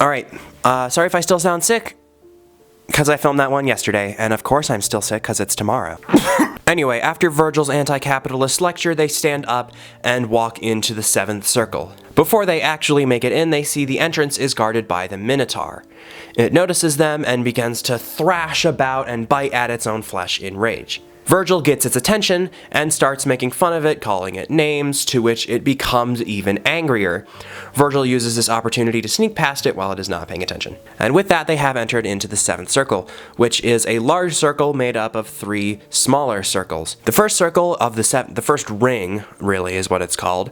Alright, sorry if I still sound sick, because I filmed that one yesterday, and of course I'm still sick because it's tomorrow. Anyway, after Virgil's anti-capitalist lecture, they stand up and walk into the 7th circle. Before they actually make it in, they see the entrance is guarded by the Minotaur. It notices them and begins to thrash about and bite at its own flesh in rage. Virgil gets its attention and starts making fun of it, calling it names, to which it becomes even angrier. Virgil uses this opportunity to sneak past it while it is not paying attention. And with that, they have entered into the 7th circle, which is a large circle made up of 3 smaller circles. The first circle of the first ring, really is what it's called,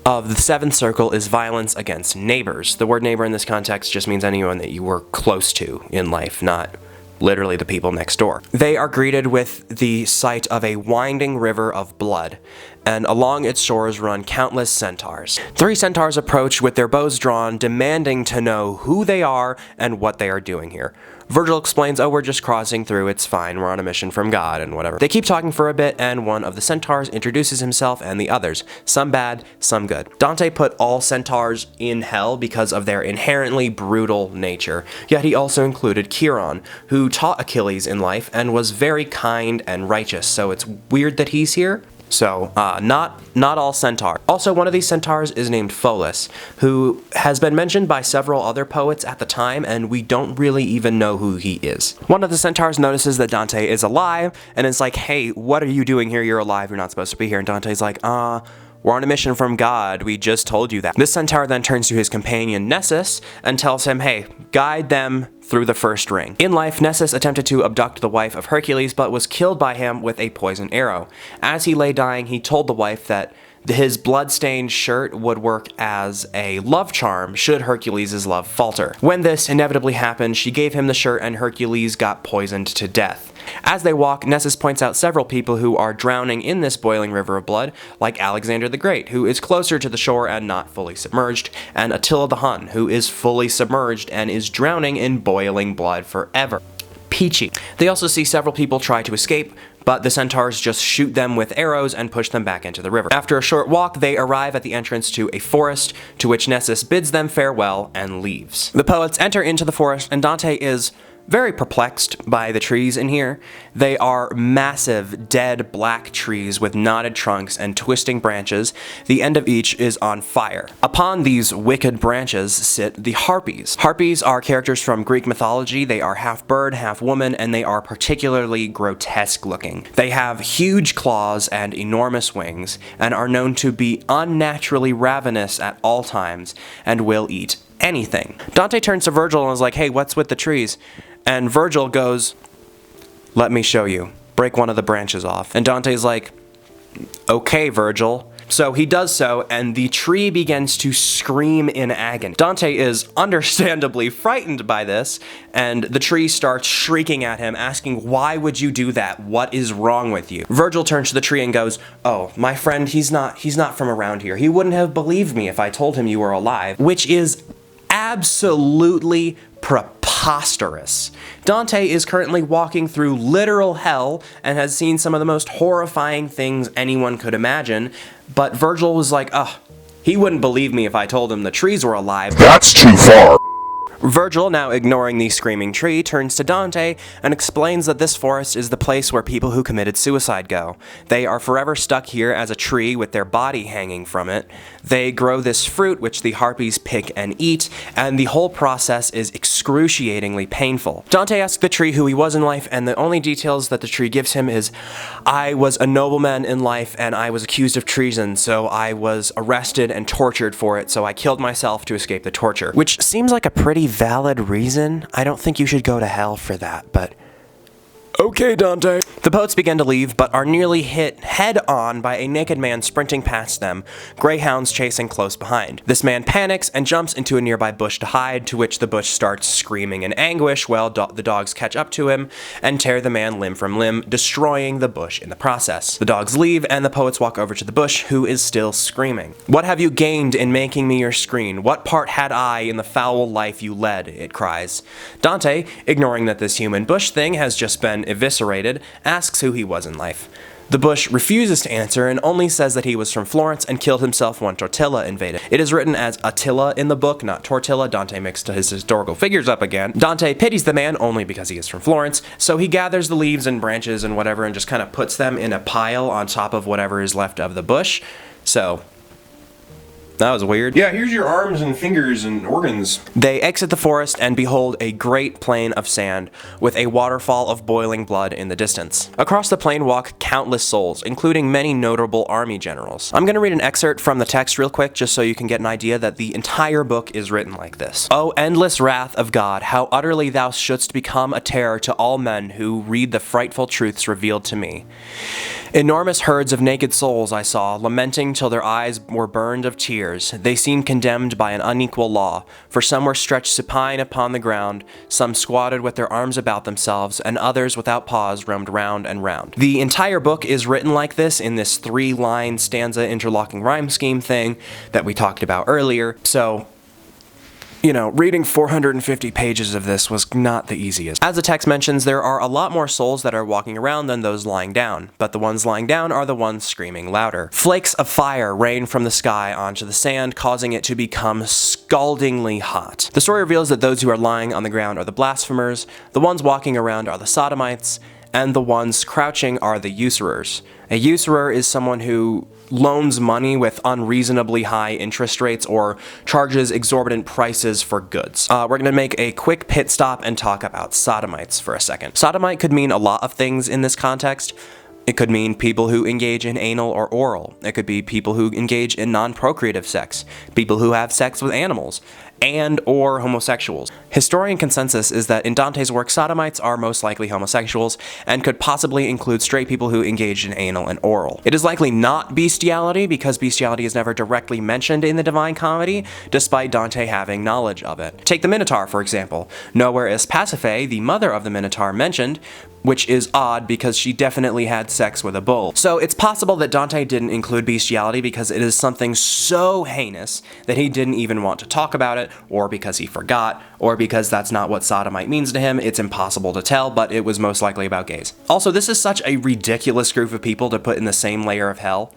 of the 7th circle is violence against neighbors. The word neighbor in this context just means anyone that you were close to in life, not literally the people next door. They are greeted with the sight of a winding river of blood, and along its shores run countless centaurs. 3 centaurs approach with their bows drawn, demanding to know who they are and what they are doing here. Virgil explains, oh, we're just crossing through, it's fine, we're on a mission from God, and whatever. They keep talking for a bit, and one of the centaurs introduces himself and the others, some bad, some good. Dante put all centaurs in hell because of their inherently brutal nature, yet he also included Chiron, who taught Achilles in life and was very kind and righteous, so it's weird that he's here. So, not all centaurs. Also, one of these centaurs is named Pholus, who has been mentioned by several other poets at the time, and we don't really even know who he is. One of the centaurs notices that Dante is alive, and is like, hey, what are you doing here? You're alive, you're not supposed to be here. And Dante's like, we're on a mission from God, we just told you that. This centaur then turns to his companion Nessus and tells him, hey, guide them through the first ring. In life, Nessus attempted to abduct the wife of Hercules, but was killed by him with a poisoned arrow. As he lay dying, he told the wife that his blood-stained shirt would work as a love charm should Hercules' love falter. When this inevitably happened, she gave him the shirt and Hercules got poisoned to death. As they walk, Nessus points out several people who are drowning in this boiling river of blood, like Alexander the Great, who is closer to the shore and not fully submerged, and Attila the Hun, who is fully submerged and is drowning in boiling blood forever. Peachy. They also see several people try to escape, but the centaurs just shoot them with arrows and push them back into the river. After a short walk, they arrive at the entrance to a forest, to which Nessus bids them farewell and leaves. The poets enter into the forest, and Dante is very perplexed by the trees in here. They are massive, dead black trees with knotted trunks and twisting branches. The end of each is on fire. Upon these wicked branches sit the Harpies. Harpies are characters from Greek mythology. They are half bird, half woman, and they are particularly grotesque looking. They have huge claws and enormous wings, and are known to be unnaturally ravenous at all times, and will eat anything. Dante turns to Virgil and is like, hey, what's with the trees? And Virgil goes, let me show you. Break one of the branches off. And Dante's like, okay, Virgil. So he does so, and the tree begins to scream in agony. Dante is understandably frightened by this, and the tree starts shrieking at him, asking, why would you do that? What is wrong with you? Virgil turns to the tree and goes, oh, my friend, he's not from around here. He wouldn't have believed me if I told him you were alive, which is absolutely preposterous. Dante is currently walking through literal hell and has seen some of the most horrifying things anyone could imagine, but Virgil was like, he wouldn't believe me if I told him the trees were alive. That's too far. Virgil, now ignoring the screaming tree, turns to Dante and explains that this forest is the place where people who committed suicide go. They are forever stuck here as a tree with their body hanging from it. They grow this fruit which the Harpies pick and eat, and the whole process is excruciatingly painful. Dante asks the tree who he was in life, and the only details that the tree gives him is, I was a nobleman in life and I was accused of treason, so I was arrested and tortured for it, so I killed myself to escape the torture. Which seems like a pretty valid reason. I don't think you should go to hell for that, but okay, Dante. The poets begin to leave, but are nearly hit head-on by a naked man sprinting past them, greyhounds chasing close behind. This man panics and jumps into a nearby bush to hide, to which the bush starts screaming in anguish while the dogs catch up to him and tear the man limb from limb, destroying the bush in the process. The dogs leave, and the poets walk over to the bush, who is still screaming. What have you gained in making me your screen? What part had I in the foul life you led? It cries. Dante, ignoring that this human bush thing has just been eviscerated, asks who he was in life. The bush refuses to answer and only says that he was from Florence and killed himself when Tortilla invaded. It is written as Attila in the book, not Tortilla. Dante mixed his historical figures up again. Dante pities the man only because he is from Florence, so he gathers the leaves and branches and whatever and just kind of puts them in a pile on top of whatever is left of the bush. So that was weird. Yeah, here's your arms and fingers and organs. They exit the forest and behold a great plain of sand with a waterfall of boiling blood in the distance. Across the plain walk countless souls, including many notable army generals. I'm gonna read an excerpt from the text real quick just so you can get an idea that the entire book is written like this. O endless wrath of God, how utterly thou shouldst become a terror to all men who read the frightful truths revealed to me. Enormous herds of naked souls I saw, lamenting till their eyes were burned of tears. They seemed condemned by an unequal law, for some were stretched supine upon the ground, some squatted with their arms about themselves, and others without pause roamed round and round. The entire book is written like this in this 3-line stanza interlocking rhyme scheme thing that we talked about earlier, so you know, reading 450 pages of this was not the easiest. As the text mentions, there are a lot more souls that are walking around than those lying down, but the ones lying down are the ones screaming louder. Flakes of fire rain from the sky onto the sand, causing it to become scaldingly hot. The story reveals that those who are lying on the ground are the blasphemers, the ones walking around are the sodomites, and the ones crouching are the usurers. A usurer is someone who loans money with unreasonably high interest rates or charges exorbitant prices for goods. We're going to make a quick pit stop and talk about sodomites for a second. Sodomite could mean a lot of things in this context. It could mean people who engage in anal or oral. It could be people who engage in non-procreative sex, people who have sex with animals, and or homosexuals. Historian consensus is that in Dante's work, sodomites are most likely homosexuals and could possibly include straight people who engaged in anal and oral. It is likely not bestiality because bestiality is never directly mentioned in the Divine Comedy, despite Dante having knowledge of it. Take the Minotaur, for example. Nowhere is Pasiphae, the mother of the Minotaur, mentioned, which is odd because she definitely had sex with a bull. So it's possible that Dante didn't include bestiality because it is something so heinous that he didn't even want to talk about it, or because he forgot, or because that's not what sodomite means to him. It's impossible to tell, but it was most likely about gays. Also, this is such a ridiculous group of people to put in the same layer of hell.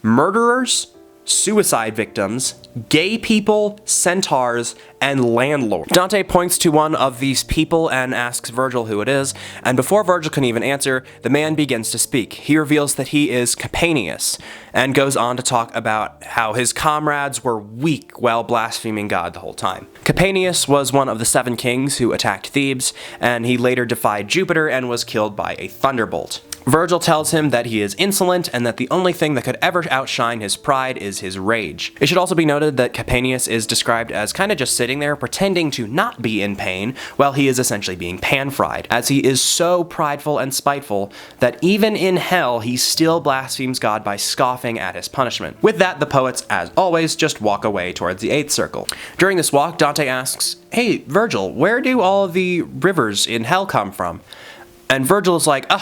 Murderers, suicide victims, gay people, centaurs, and landlords. Dante points to one of these people and asks Virgil who it is, and before Virgil can even answer, the man begins to speak. He reveals that he is Capaneus, and goes on to talk about how his comrades were weak while blaspheming God the whole time. Capaneus was one of the 7 kings who attacked Thebes, and he later defied Jupiter and was killed by a thunderbolt. Virgil tells him that he is insolent and that the only thing that could ever outshine his pride is his rage. It should also be noted that Capaneus is described as kind of just sitting there pretending to not be in pain while he is essentially being pan-fried, as he is so prideful and spiteful that even in hell he still blasphemes God by scoffing at his punishment. With that, the poets, as always, just walk away towards the 8th circle. During this walk, Dante asks, "Hey, Virgil, where do all of the rivers in hell come from?" And Virgil is like,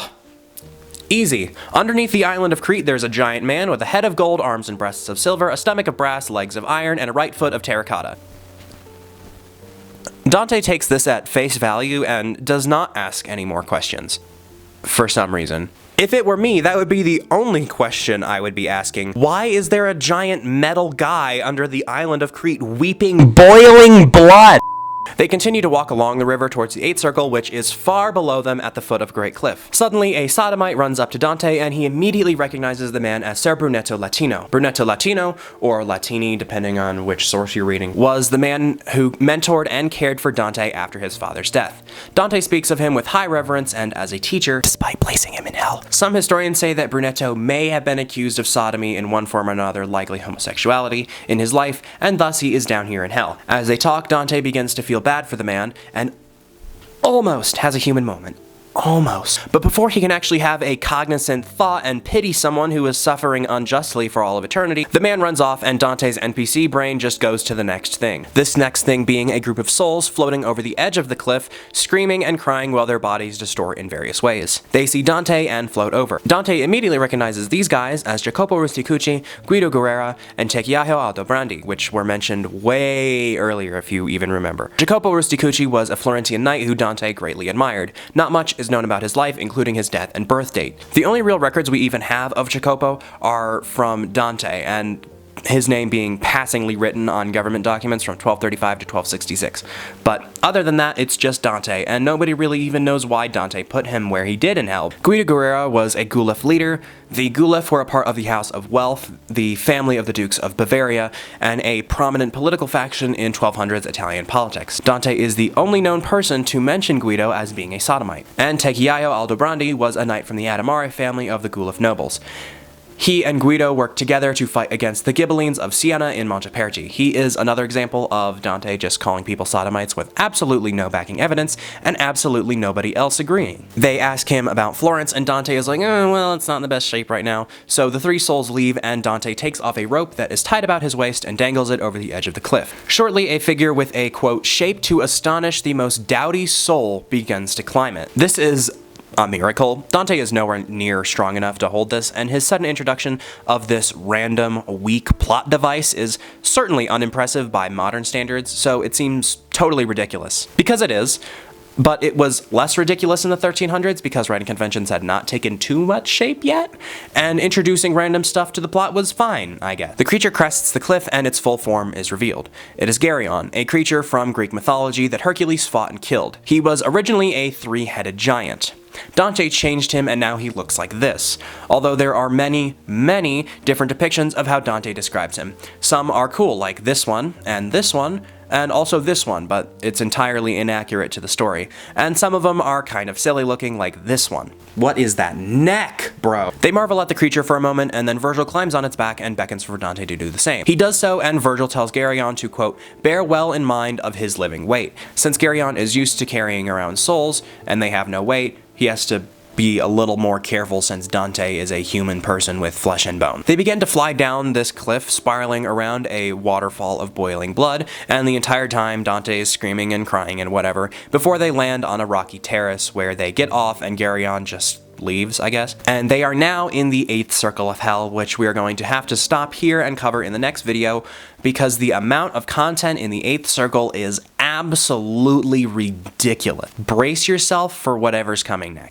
easy. Underneath the island of Crete, there's a giant man with a head of gold, arms and breasts of silver, a stomach of brass, legs of iron, and a right foot of terracotta. Dante takes this at face value and does not ask any more questions. For some reason. If it were me, that would be the only question I would be asking. Why is there a giant metal guy under the island of Crete weeping boiling blood? They continue to walk along the river towards the 8th circle, which is far below them at the foot of a great cliff. Suddenly, a sodomite runs up to Dante, and he immediately recognizes the man as Ser Brunetto Latino. Brunetto Latino, or Latini depending on which source you're reading, was the man who mentored and cared for Dante after his father's death. Dante speaks of him with high reverence and as a teacher, despite placing him in hell. Some historians say that Brunetto may have been accused of sodomy in one form or another, likely homosexuality, in his life, and thus he is down here in hell. As they talk, Dante begins to feel bad for the man and almost has a human moment. Almost. But before he can actually have a cognizant thought and pity someone who is suffering unjustly for all of eternity, the man runs off and Dante's NPC brain just goes to the next thing. This next thing being a group of souls floating over the edge of the cliff, screaming and crying while their bodies distort in various ways. They see Dante and float over. Dante immediately recognizes these guys as Jacopo Rusticucci, Guido Guerrera, and Techiajo Aldobrandi, which were mentioned way earlier if you even remember. Jacopo Rusticucci was a Florentine knight who Dante greatly admired. Not much is is known about his life, including his death and birth date. The only real records we even have of Jacopo are from Dante, and his name being passingly written on government documents from 1235 to 1266. But other than that, it's just Dante, and nobody really even knows why Dante put him where he did in hell. Guido Guerrera was a Guelph leader. The Guelph were a part of the House of Wealth, the family of the Dukes of Bavaria, and a prominent political faction in 1200s Italian politics. Dante is the only known person to mention Guido as being a sodomite. And Techiaio Aldobrandi was a knight from the Adimare family of the Guelph nobles. He and Guido worked together to fight against the Ghibellines of Siena in Monteperti. He is another example of Dante just calling people sodomites with absolutely no backing evidence and absolutely nobody else agreeing. They ask him about Florence, and Dante is like, oh, well, it's not in the best shape right now. So the three souls leave, and Dante takes off a rope that is tied about his waist and dangles it over the edge of the cliff. Shortly, a figure with a, quote, shape to astonish the most doughty soul begins to climb it. This is a miracle. Dante is nowhere near strong enough to hold this, and his sudden introduction of this random, weak plot device is certainly unimpressive by modern standards, so it seems totally ridiculous. Because it is, but it was less ridiculous in the 1300s because writing conventions had not taken too much shape yet, and introducing random stuff to the plot was fine, I guess. The creature crests the cliff and its full form is revealed. It is Geryon, a creature from Greek mythology that Hercules fought and killed. He was originally a three-headed giant. Dante changed him, and now he looks like this. Although there are many, many different depictions of how Dante describes him. Some are cool, like this one, and also this one, but it's entirely inaccurate to the story. And some of them are kind of silly looking, like this one. What is that neck, bro? They marvel at the creature for a moment, and then Virgil climbs on its back and beckons for Dante to do the same. He does so, and Virgil tells Geryon to, quote, bear well in mind of his living weight. Since Geryon is used to carrying around souls, and they have no weight, he has to be a little more careful since Dante is a human person with flesh and bone. They begin to fly down this cliff, spiraling around a waterfall of boiling blood, and the entire time Dante is screaming and crying and whatever, before they land on a rocky terrace where they get off and Geryon just leaves, I guess. And they are now in the 8th circle of hell, which we are going to have to stop here and cover in the next video, because the amount of content in the 8th circle is absolutely ridiculous. Brace yourself for whatever's coming next.